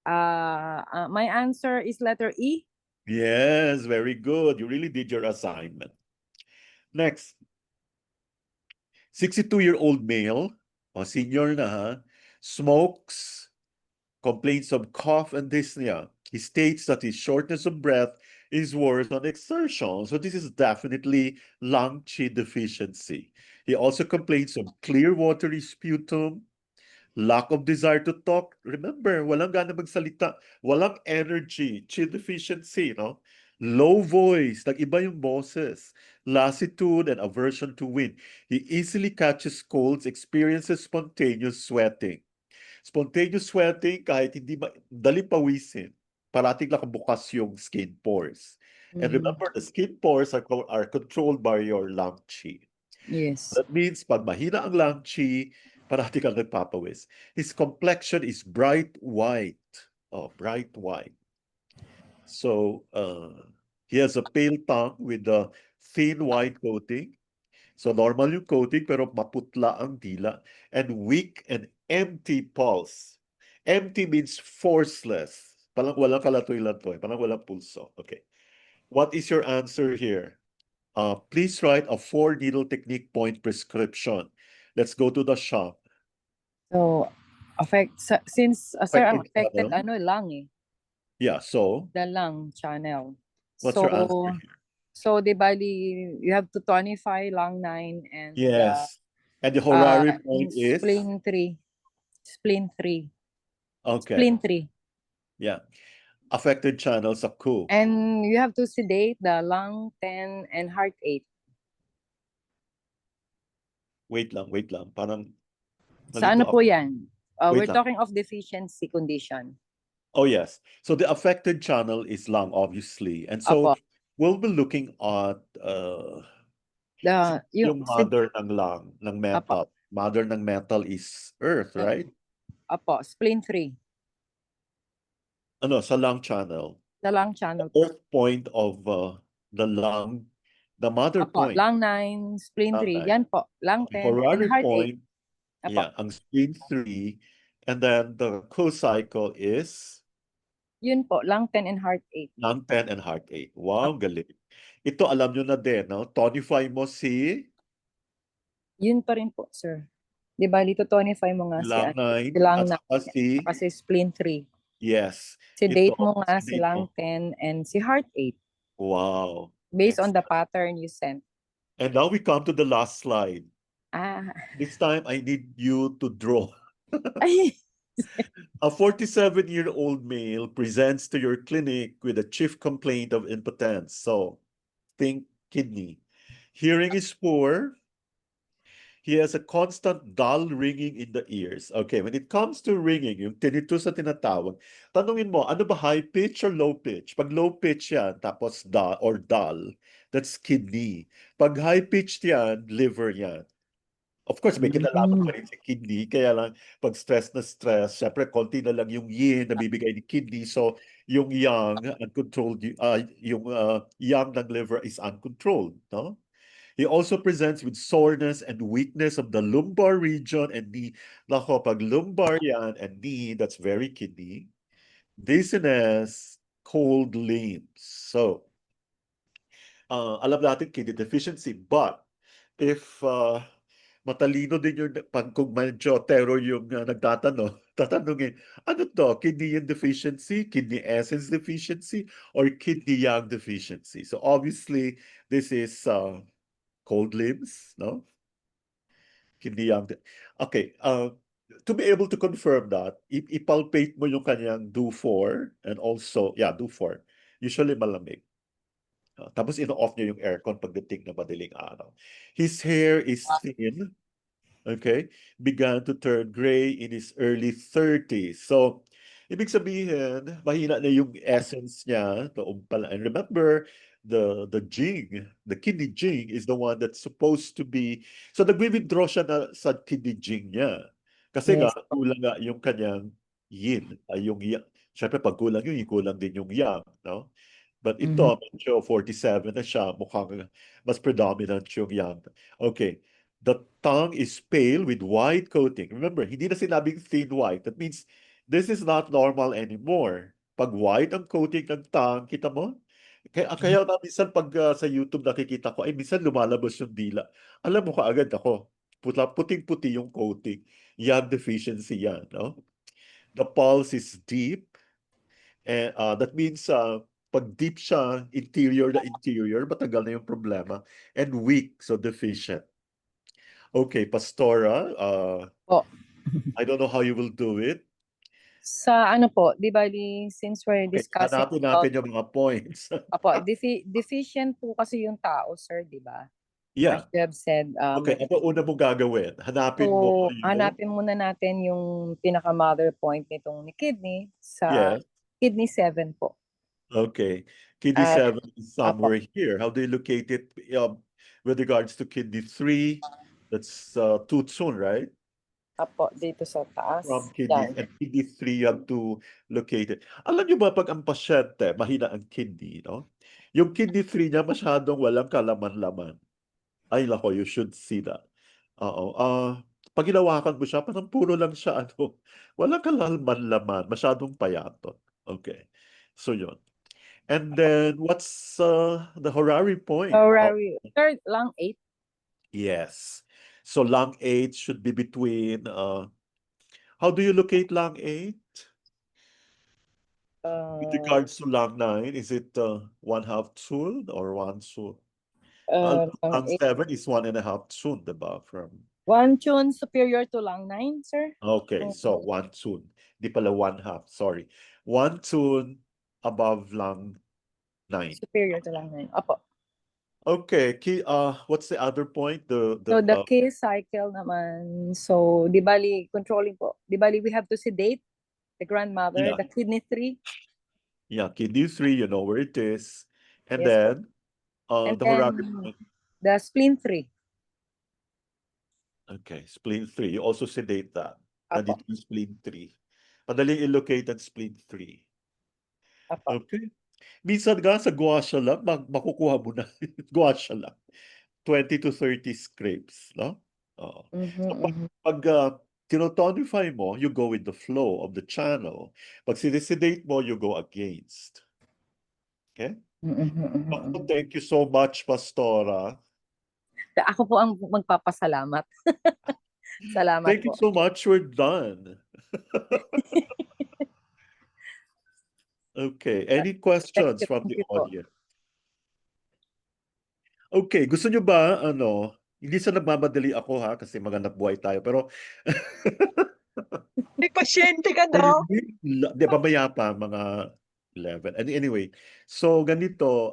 my answer is letter E. Yes, very good. You really did your assignment. Next, 62-year-old male, senior na ha, smokes, complains of cough and dyspnea. He states that his shortness of breath is worse on exertion. So this is definitely lung qi deficiency. He also complains of clear watery sputum, lack of desire to talk. Remember, walang gana magsalita, walang energy, chi deficiency, no? Low voice, nag-iba yung boses, lassitude and aversion to wind. He easily catches colds, experiences spontaneous sweating. Spontaneous sweating, kahit hindi dali pawisin, parating nakabukas yung skin pores. And Mhm. remember, the skin pores are controlled by your lung qi. Yes. That means pag mahina ang lung qi, parati kang nagpapawis. His complexion is bright white. Oh, bright white. So, he has a pale tongue with a thin white coating. So, normal yung coating pero maputla ang dila. And weak and empty pulse. Empty means forceless. Parang walang kalatoy-latoy. Parang walang pulso. Okay. What is your answer here? Please write a 4-needle technique point prescription. Let's go to the shop. So, since, sir, ang Affected affected, channel. ano, lung eh. Yeah, so The lung channel. what's So, your answer here? di bali, you have to tonify lung 9 and Yes. And the horary in point is? spleen 3. Spleen 3. Okay. Spleen 3. Yeah. affected channels sa Ku. And you have to sedate the lung 10 and heart 8. Wait lang. Parang Sa ano nalito po ako. yan? Wait We're lang. talking of deficiency condition. Oh, yes. So the affected channel is lung, obviously. And so Apo. we'll be looking at yung mother ng lung, ng Apo. metal. Mother ng metal is earth, right? Apo, spleen 3. Ano, sa lung channel. The lung channel po. Earth point of the lung, the mother Apo, point. lung 9, spleen 3. Yan po, lung 10 and Horary heart 8. point, Apo. yeah, ang spleen 3. And then the co-cycle is Yun po, lung 10 and heart 8. lung 10 and heart 8. Wow, galing. Ito alam nyo na din, no? Tonify mo si Yun pa rin po, sir. Di ba, dito tonify mo nga si lung 9 lung at 9 saka si, kasi spleen 3. yes, Sedate ito, mo nga si sedate lung mo. 10 and si heart 8 Wow. based on the Excellent. pattern you sent. And now we come to the last slide. Ah, This time I need you to draw. ay, A 47-year-old male presents to your clinic with a chief complaint of impotence. So, think kidney. Hearing is poor. He has a constant dull ringing in the ears. Okay, when it comes to ringing, yung tinnitus na tinatawag, tanungin mo, ano ba high pitch or low pitch? Pag low pitch yan, tapos dull or dull, that's kidney. Pag high pitch yan, liver yan. Of course, may kinalaman pa rin sa kidney. Kaya lang, pag stress na stress, syempre, konti na lang yung yin na bibigay ni kidney. So, yung yang, uncontrolled, yung yang ng liver is uncontrolled. No? He also presents with soreness and weakness of the lumbar region and knee. Nako, pag lumbar yan and knee, that's very kidney. Dizziness, cold limbs. So, alam natin kidney deficiency. But, if matalino din yung pag kung medyo terror yung nagtatanong, tatanungin, ano to? Kidney yin deficiency, kidney essence deficiency, or kidney yang deficiency? So obviously, this is cold limbs, no? Kidney yang. Okay, to be able to confirm that, ipalpate mo yung kanyang do4 and also, yeah, do4. Usually malamig. Tapos ino-off niya yung aircon pagdating na madaling araw. His hair is thin, okay, began to turn gray in his early 30s. So, ibig sabihin, mahina na yung essence niya. And remember, the jing, the kidney jing is the one that's supposed to be, so nagwi-withdraw siya na sa kidney jing niya. Kasi nga, yes. kulang nga yung kanyang yin, ay yung yang. Siyempre, pag kulang yun, kulang din yung yang, no? But ito, medyo 47 na siya, mukhang mas predominant yung yang. Okay. The tongue is pale with white coating. Remember, hindi na sinabing thin white. That means this is not normal anymore. Pag white ang coating ng tongue, kita mo? Kaya na minsan pag sa YouTube nakikita ko, ay minsan lumalabas yung dila. Alam mo kaagad ako, puting-puti yung coating. Yang deficiency yan, no? The pulse is deep. And that means pag deep siya, interior na interior, matagal na yung problema. And weak, so deficient. Okay, Pastora, Po. I don't know how you will do it. Sa ano po, di ba, since we're Okay, discussing hanapin about, natin yung mga points. apo, deficient po kasi yung tao, sir, di ba? As Yeah. you have said, Okay, ano una mong gagawin? Hanapin mo so, yung... hanapin muna natin yung pinaka-mother point nitong ni kidney sa Yes. kidney 7 po. Okay. Kidney At, 7 is somewhere here. How do you locate it with regards to kidney 3? That's too soon, right? apo, dito sa taas. From kidney Yan. and kidney 3 you have to locate it. Alam niyo ba pag ang pasyente, mahina ang kidney, no? Yung kidney 3 niya masyadong walang kalaman-laman. Ay lako, you should see that. Oo. Pag hinawakan mo siya, parang puro lang siya, ano, walang kalaman-laman, masyadong payatot. Okay. So yun. And then, what's the Horary point? Oh, Third, lung 8. yes. So lung 8 should be between, how do you locate lung 8? With regards to lung 9, is it 1/2 tsun or 1 tsun? Lung Lung 8. 7 is 1.5 tsun, diba? From 1 tune superior to lung 9, sir? okay, so 1 tsun. Di pala 1/2, sorry. 1 tsun above lang 9. Superior to lang 9. Opo. Okay, what's the other point? So the kiss cycle naman, so di bali controlling po. Di bali we have to sedate the grandmother, yeah, the kidney 3. kidney 3, you know where it is. And Yes po. then, And the then Horace point. the spleen 3. Okay, spleen 3. You also sedate that. Apo. Nandito yung spleen 3. Madaling i-locate ang spleen 3. Apo. Okay. Minsan nga sa gua sya lang, makukuha mo na. Gua sya lang. 20 to 30 scrapes, no? Oo. So pag tinotonify mo, you go with the flow of the channel. Pag sinesedate mo, you go against. Okay? Oh, thank you so much, Pastora. Ako po ang magpapasalamat. Salamat Thank you po. so much. We're done. Okay. Any questions from the Thank you po. audience? Okay. Gusto nyo ba, hindi sa nagmamadali ako ha, kasi magandang buhay tayo, pero May pasyente ka, no? Di ba maya pa, mga 11. And anyway, so ganito,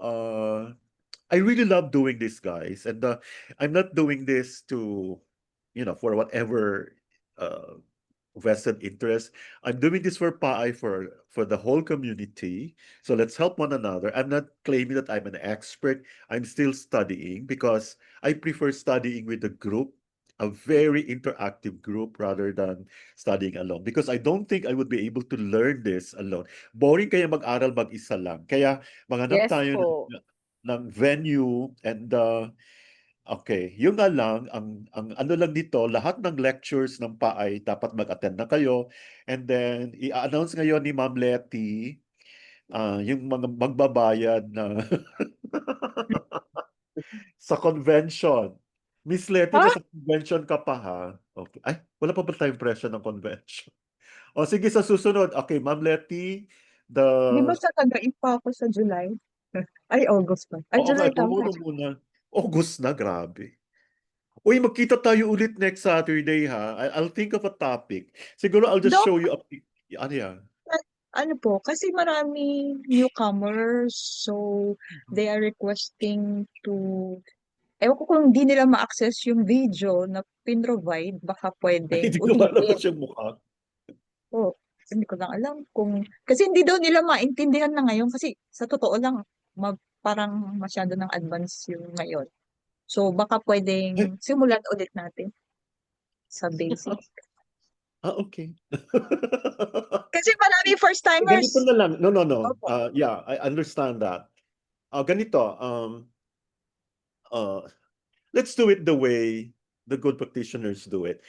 I really love doing this, guys. And I'm not doing this to, for whatever uh, vested interest. I'm doing this for PAI, for the whole community. So let's help one another. I'm not claiming that I'm an expert. I'm still studying because I prefer studying with a group, a very interactive group rather than studying alone. Because I don't think I would be able to learn this alone. Boring kaya mag-aral mag-isa lang. Kaya maghanap Yes tayo po. ng venue and okay, yun nga lang, ang ano lang dito, lahat ng lectures ng PAI dapat mag-attend na kayo. And then, i-announce ngayon ni Ma'am Letty, yung mga magbabayad na sa convention. Miss Letty, Ha? nasa convention ka pa ha? Okay. Ay, wala pa ba tayong presyo ng convention? O sige, sa susunod. Okay, Ma'am Letty, Di ba sa taga-ipa ako sa July? Ay, August pa. Ay, oo nga, July tama. tumulong muna. August na, grabe. Uy, magkita tayo ulit next Saturday ha. I'll think of a topic. Siguro I'll just Dok, show you a ano yan. ano po, kasi marami newcomers, so they are requesting to, ewan ko kung hindi nila ma-access yung video na pin-provide, baka Ay, pwedeng hindi ko ulitin. malabas yung mukha. Oh, hindi ko lang alam kung, kasi hindi daw nila maintindihan na ngayon, kasi sa totoo lang, parang masyado ng advance yung ngayon. So, baka Ay, pwedeng simulan ulit natin sa basic. okay. Kasi marami Ganito first-timers. na lang. No, no, no. Opo. Yeah, I understand that. Ganito, uh, let's do it the way the good practitioners do it.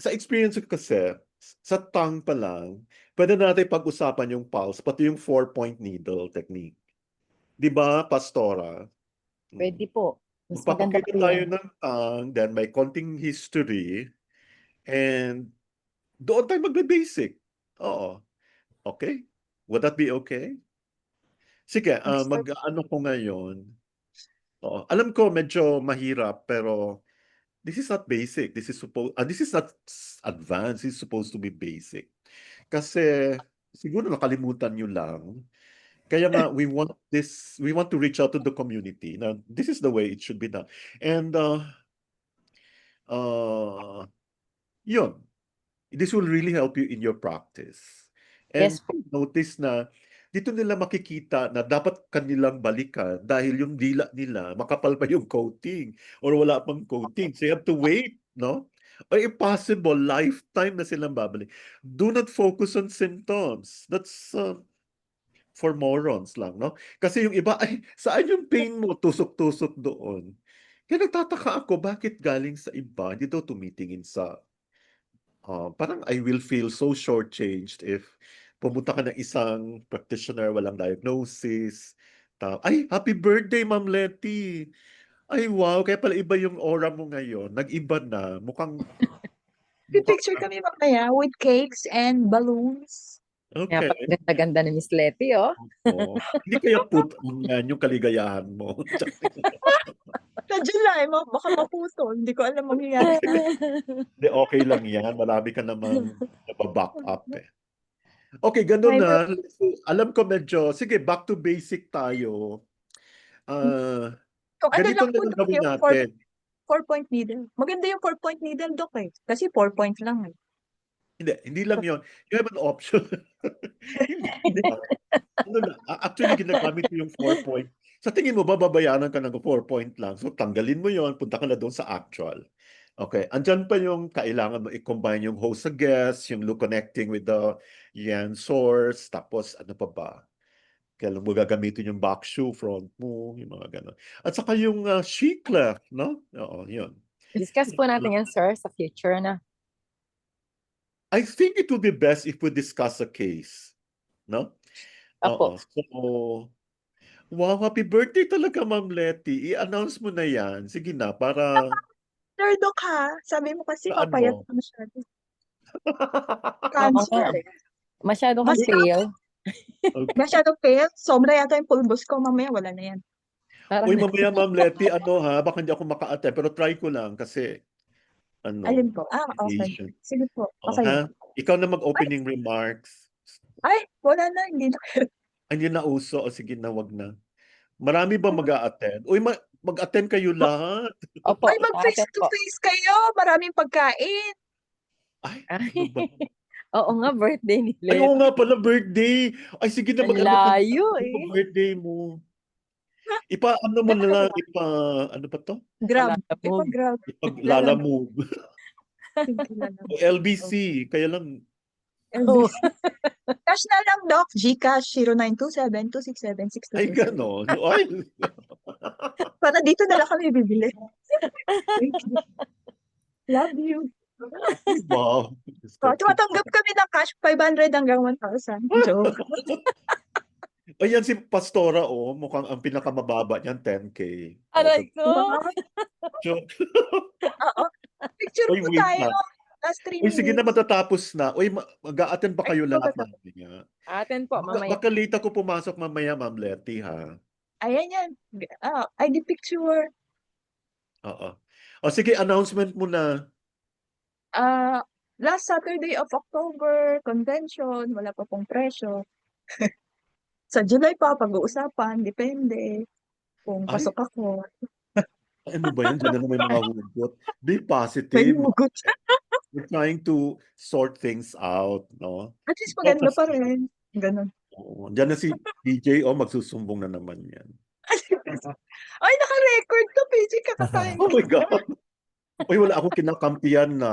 Sa experience ko kasi, sa tongue pa lang, pwede natin pag-usapan yung pulse, pati yung 4-point needle technique. Di ba, Pastora? Pwede po. Mas maganda Magpapakita po tayo yan. ng tongue, then may konting history, and doon tayo magbe-basic. Oo. Okay? Would that be okay? Sige, mag-ano ko ngayon. Oo. Alam ko medyo mahirap, pero this is not basic. This is not advanced. This is supposed to be basic. Kasi siguro nakalimutan nyo lang. Kaya nga we want to reach out to the community. Now, this is the way it should be done. And yun, this will really help you in your practice. And Yes po. notice na dito nila makikita na dapat kanilang balikan dahil yung dila nila makapal pa yung coating or wala pang coating. So you have to wait, no? Or if possible, lifetime na silang babalik. Do not focus on symptoms. That's for morons lang, no? Kasi yung iba, ay, saan yung pain mo? Tusok-tusok doon. Kaya nagtataka ako, bakit galing sa iba, hindi daw tumitingin sa parang I will feel so shortchanged if pumunta ka ng isang practitioner, walang diagnosis. Ay, happy birthday, Ma'am Letty! Ay, wow, kaya pala iba yung aura mo ngayon. Nag-iba na. Mukhang, Picture kami mamaya with cakes and balloons. Kaya okay. pala ganda-ganda ni Miss Letty, oh. Oh. Hindi kaya yan yung kaligayahan mo. Sa July, baka maputo. Hindi ko alam mangyayari. Hindi, okay lang yan. Marami ka namang nababack up eh. Okay, ganun Ay, na. Alam ko medyo, sige, back to basic tayo. kung ano Ganito lang na po lang Dok, gawin yung natin. 4-point needle. Maganda yung 4-point needle, Dok eh. Kasi 4 point lang eh. Hindi lang yon. You have an option. Hindi. Ano na, actually, ginagamit ko yung 4-point. Sa tingin mo, babayaran ka ng 4-point lang. So, tanggalin mo yon, punta ka na doon sa actual. Okay, andyan pa yung kailangan mo i-combine yung host sa guest, yung loop connecting with the yan source, tapos ano pa ba? Kailan mo gagamitin yung back shoe, front mo, yung mga gano'n. At saka yung she clef, no? Oo, yun. Discuss po natin yan, sir, sa future na. I think it would be best if we discuss a case, no? Oo. Apo. So, wow, happy birthday talaga, Ma'am Letty. I-announce mo na yan. Sige na, para Sir, Dok ha, sabi mo kasi saan papayat mo? ka masyado. Oo nga. Cancer eh. Masyado kang Mas pale. Okay. masyado pale. Sobra yata yung pulbos ko. Mamaya wala na yan. Parang, Uy, mamaya, Ma'am Letty, ano ha, baka hindi ako maka-attend, pero try ko lang kasi, Alin ano, po? Ah, okay. Asian. Sige po. O, Okay lang. ha? Ikaw na Ay, mag-opening remarks. ay, wala na. Hindi na. Ay, yun na uso. O, sige na, wag na. Marami ba mag-a-attend? Uy, mag-attend kayo lahat. opo, Ay, mag face ate to po. face kayo. Maraming pagkain. Ay, Ay, ano ba? oo nga, birthday ni Ay, oo Let. nga pala, birthday. Ay, sige na, Ang mag-ano ka na. layo Ano pa eh. birthday mo? Ano mo na lang, ano pa to? Grab. Palala mo. Ipag-grab. Ipag-lala Lalamove. move. Sige, lalamove. O LBC, kaya lang. LBC. Cash na lang, Doc. Gcash 0927-267-6227. Ay, ganon. Ay, Para dito na lang kami bibili. Thank you. Love you. wow. So, tumatanggap kami ng cash 500 hanggang 1,000. Joke. Ayan si Pastora, oh. Mukhang ang pinakamababa niyan, 10K. Aray ko. Wow. Joke. Oo. Picture Uy, po wait tayo. lang. Last 3 Uy, sige na, minutes. matatapos na. Uy, mag-a-attend ba Ay, kayo ito lahat ba? mamaya? Atin po, mamaya. Baka late ako pumasok mamaya, Ma'am Letty, ha? Ayan yan. ID picture. Oo. O sige, announcement mo na. Last Saturday of October, convention, wala pa pong presyo. Sa July pa, pag-uusapan, depende kung Ay, pasok ako. ano ba yan? Diyan na naman may mga hugot. Be May positive. hugot. We're trying to sort things out, no? At least Ikaw maganda pa kasi. rin. Ganun. Oo. Diyan na si DJ, oh, magsusumbong na naman yan. Ay, naka-record to, PG, kakakain Oh ko. my God. Uy, wala akong kinakampiyan na.